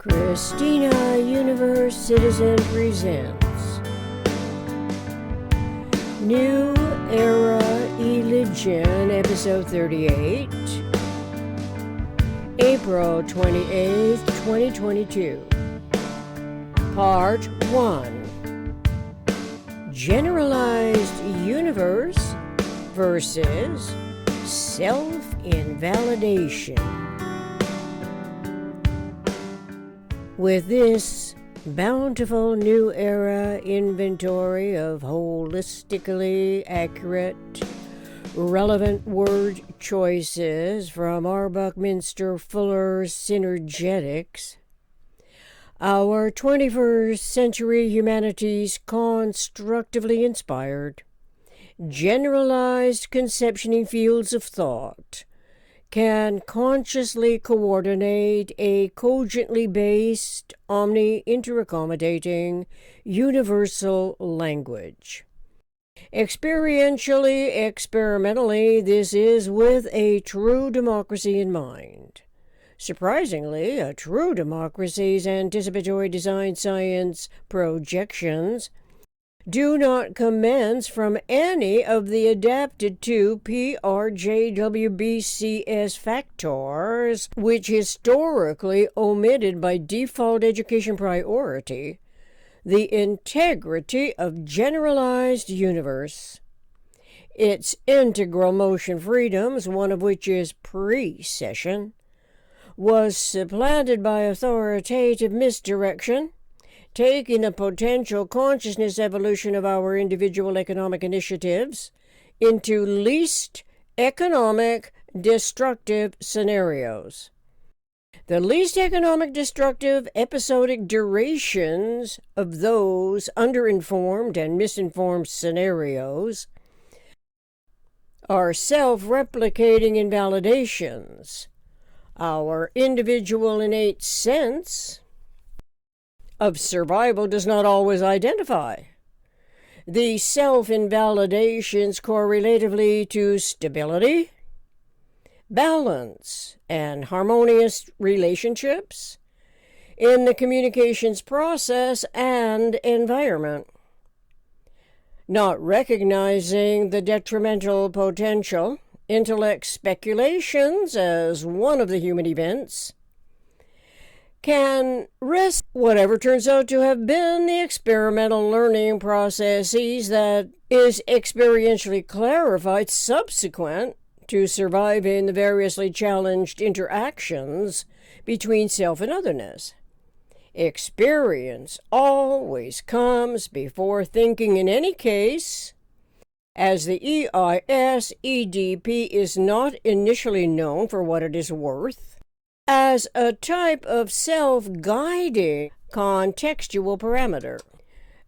Christina Universe Citizen presents New Era Religion, Episode 38, April 28th, 2022. Part 1. Generalized Universe versus Self-Invalidation. With this bountiful new era inventory of holistically accurate, relevant word choices from our Buckminster Fuller Synergetics, our 21st century humanities constructively inspired, generalized conceptioning fields of thought can consciously coordinate a cogently-based, omni interaccommodating, universal language. Experientially-experimentally, this is with a true democracy in mind. Surprisingly, a true democracy's anticipatory design science projections do not commence from any of the adapted to PRJWBCS factors, which historically omitted by default education priority the integrity of generalized universe. Its integral motion freedoms, one of which is precession, was supplanted by authoritative misdirection, taking the potential consciousness evolution of our individual economic initiatives into least economic destructive scenarios. The least economic destructive episodic durations of those underinformed and misinformed scenarios are self-replicating invalidations. Our individual innate sense of survival does not always identify the self-invalidations correlatively to stability, balance, and harmonious relationships in the communications process and environment. Not recognizing the detrimental potential intellect speculations as one of the human events can risk whatever turns out to have been the experimental learning processes that is experientially clarified subsequent to surviving the variously challenged interactions between self and otherness. Experience always comes before thinking in any case, as the EIS-EDP is not initially known for what it is worth, as a type of self-guiding contextual parameter.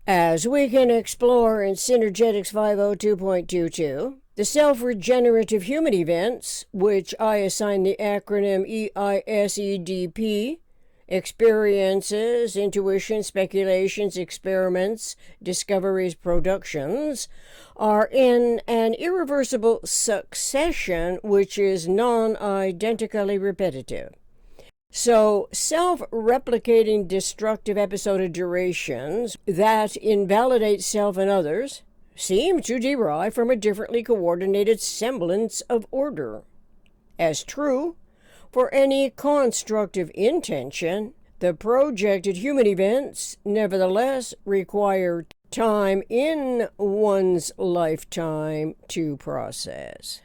As we can explore in Synergetics 502.22, the self-regenerative human events, which I assign the acronym EISEDP, experiences, intuition, speculations, experiments, discoveries, productions, are in an irreversible succession which is non-identically repetitive. So, self-replicating destructive episodic durations that invalidate self and others seem to derive from a differently coordinated semblance of order. As true for any constructive intention, the projected human events nevertheless require time in one's lifetime to process.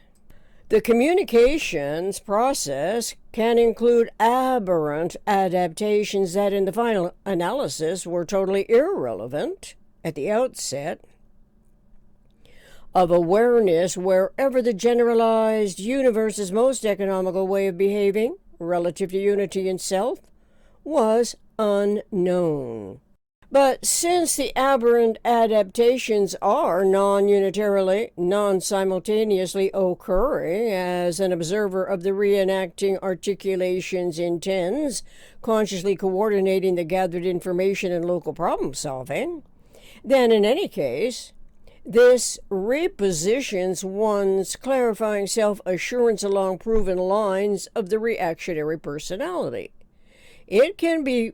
The communications process can include aberrant adaptations that in the final analysis were totally irrelevant at the outset of awareness wherever the generalized universe's most economical way of behaving relative to unity in self was unknown. But since the aberrant adaptations are non-unitarily, non-simultaneously occurring as an observer of the reenacting articulations intends, consciously coordinating the gathered information and local problem solving, then in any case, this repositions one's clarifying self-assurance along proven lines of the reactionary personality. It can be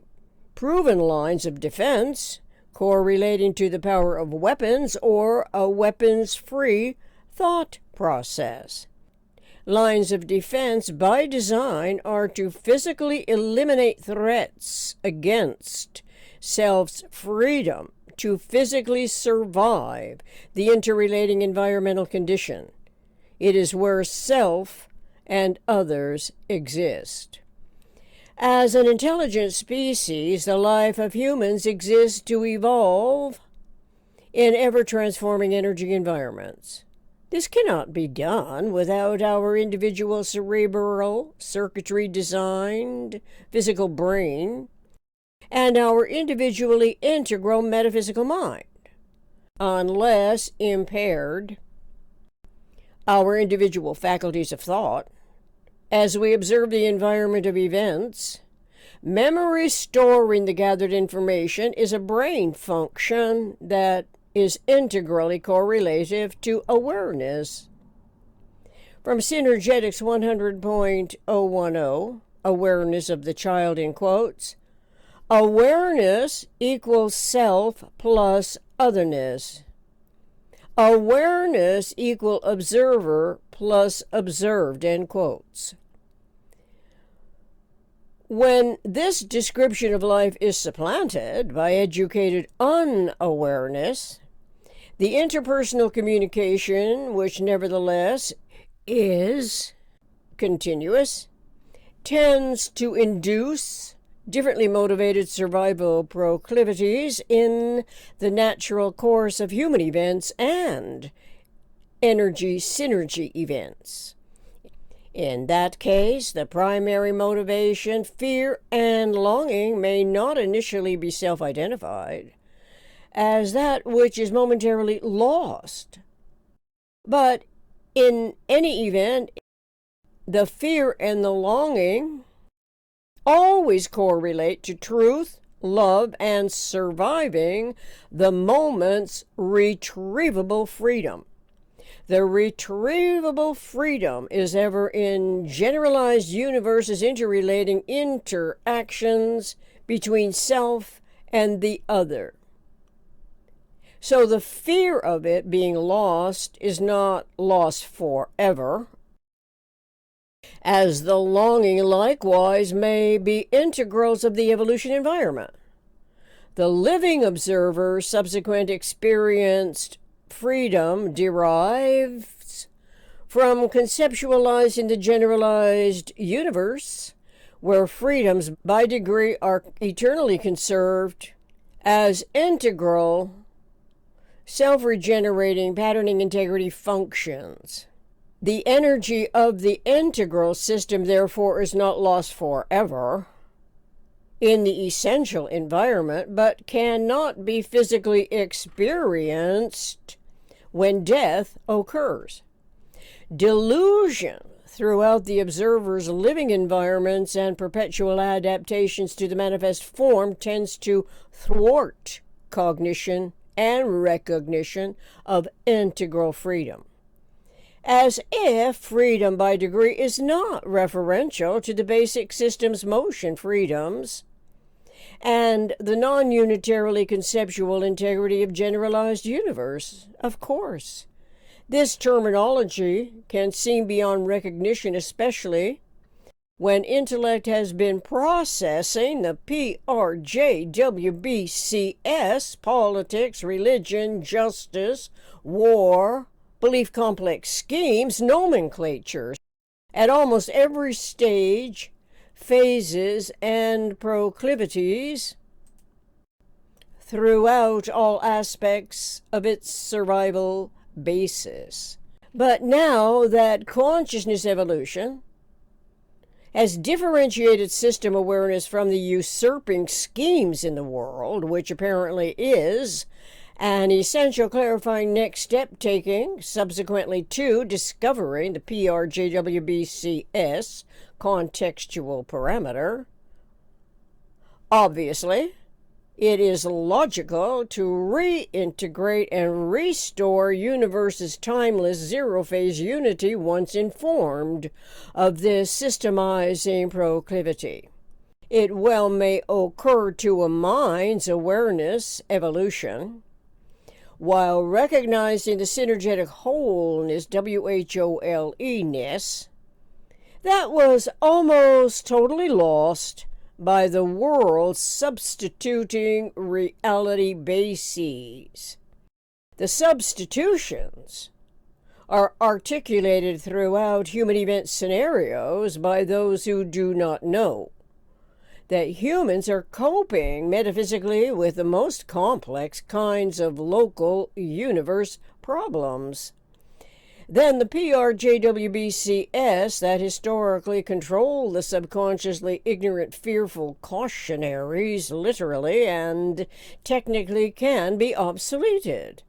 proven lines of defense correlating to the power of weapons or a weapons-free thought process. Lines of defense by design are to physically eliminate threats against self's freedom to physically survive the interrelating environmental condition. It is where self and others exist. As an intelligent species, the life of humans exists to evolve in ever-transforming energy environments. This cannot be done without our individual cerebral circuitry-designed physical brain and our individually integral metaphysical mind. Unless impaired, our individual faculties of thought, as we observe the environment of events, memory storing the gathered information is a brain function that is integrally correlative to awareness. From Synergetics 100.010, Awareness of the Child in quotes, awareness equals self plus otherness. Awareness equal observer plus observed, end quotes. When this description of life is supplanted by educated unawareness, the interpersonal communication, which nevertheless is continuous, tends to induce differently motivated survival proclivities in the natural course of human events and energy synergy events. In that case, the primary motivation, fear, and longing may not initially be self-identified as that which is momentarily lost. But in any event, the fear and the longing always correlate to truth, love, and surviving the moment's retrievable freedom. The retrievable freedom is ever in generalized universes interrelating interactions between self and the other. So the fear of it being lost is not lost forever, as the longing likewise may be integrals of the evolution environment. The living observer's subsequent experienced freedom derives from conceptualizing the generalized universe, where freedoms by degree are eternally conserved as integral, self-regenerating patterning integrity functions. The energy of the integral system, therefore, is not lost forever in the essential environment, but cannot be physically experienced when death occurs. Delusion throughout the observer's living environments and perpetual adaptations to the manifest form tends to thwart cognition and recognition of integral freedom, as if freedom by degree is not referential to the basic system's motion freedoms and the non-unitarily conceptual integrity of generalized universe. Of course, this terminology can seem beyond recognition, especially when intellect has been processing the PRJWBCS, politics, religion, justice, war, belief complex schemes, nomenclatures, at almost every stage, phases, and proclivities throughout all aspects of its survival basis. But now that consciousness evolution has differentiated system awareness from the usurping schemes in the world, which apparently is an essential clarifying next step taking subsequently to discovering the PRJWBCS contextual parameter. Obviously, it is logical to reintegrate and restore universe's timeless zero-phase unity once informed of this systemizing proclivity. It well may occur to a mind's awareness evolution, while recognizing the synergetic wholeness, WHOLE-ness, that was almost totally lost by the world substituting reality bases. The substitutions are articulated throughout human event scenarios by those who do not know that humans are coping metaphysically with the most complex kinds of local universe problems. Then the PRJWBCS that historically control the subconsciously ignorant, fearful cautionaries literally and technically can be obsoleted.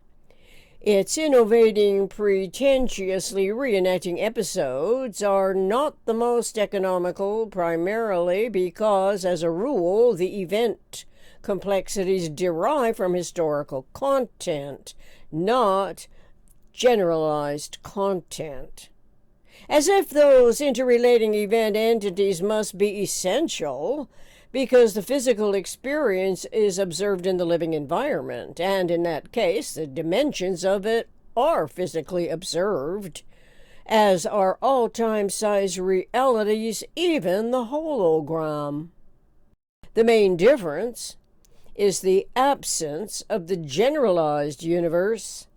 Its innovating, pretentiously reenacting episodes are not the most economical, primarily because, as a rule, the event complexities derive from historical content, not generalized content. As if those interrelating event entities must be essential, because the physical experience is observed in the living environment, and in that case, the dimensions of it are physically observed, as are all time-size realities, even the hologram. The main difference is the absence of the generalized universe,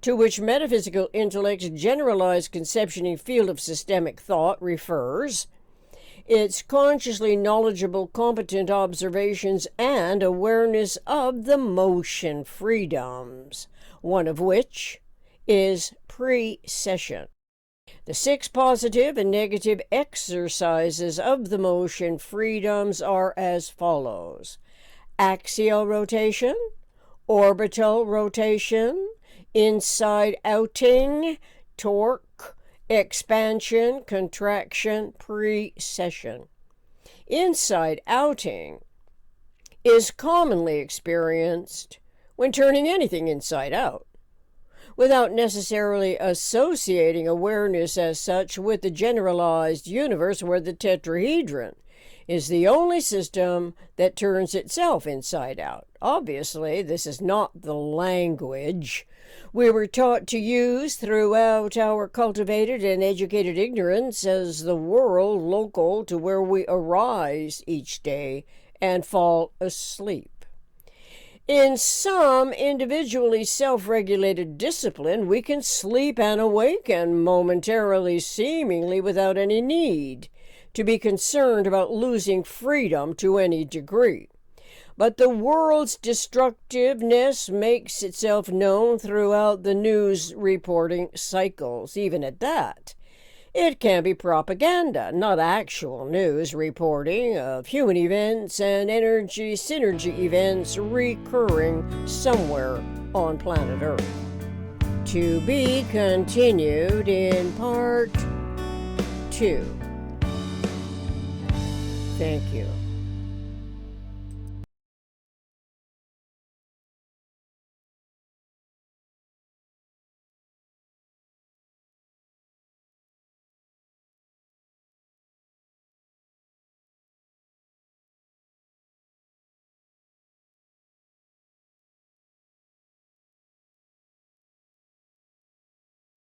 to which metaphysical intellect's generalized conceptioning field of systemic thought refers, its consciously knowledgeable, competent observations and awareness of the motion freedoms, one of which is precession. The 6 positive and negative exercises of the motion freedoms are as follows: axial rotation, orbital rotation, inside outing, torque, expansion, contraction, precession. Inside outing is commonly experienced when turning anything inside out, without necessarily associating awareness as such with the generalized universe where the tetrahedron is the only system that turns itself inside out. Obviously, this is not the language we were taught to use throughout our cultivated and educated ignorance as the world local to where we arise each day and fall asleep. In some individually self-regulated discipline, we can sleep and awaken momentarily, seemingly without any need to be concerned about losing freedom to any degree. But the world's destructiveness makes itself known throughout the news reporting cycles. Even at that, it can be propaganda, not actual news reporting of human events and energy synergy events recurring somewhere on planet Earth. To be continued in part 2. Thank you.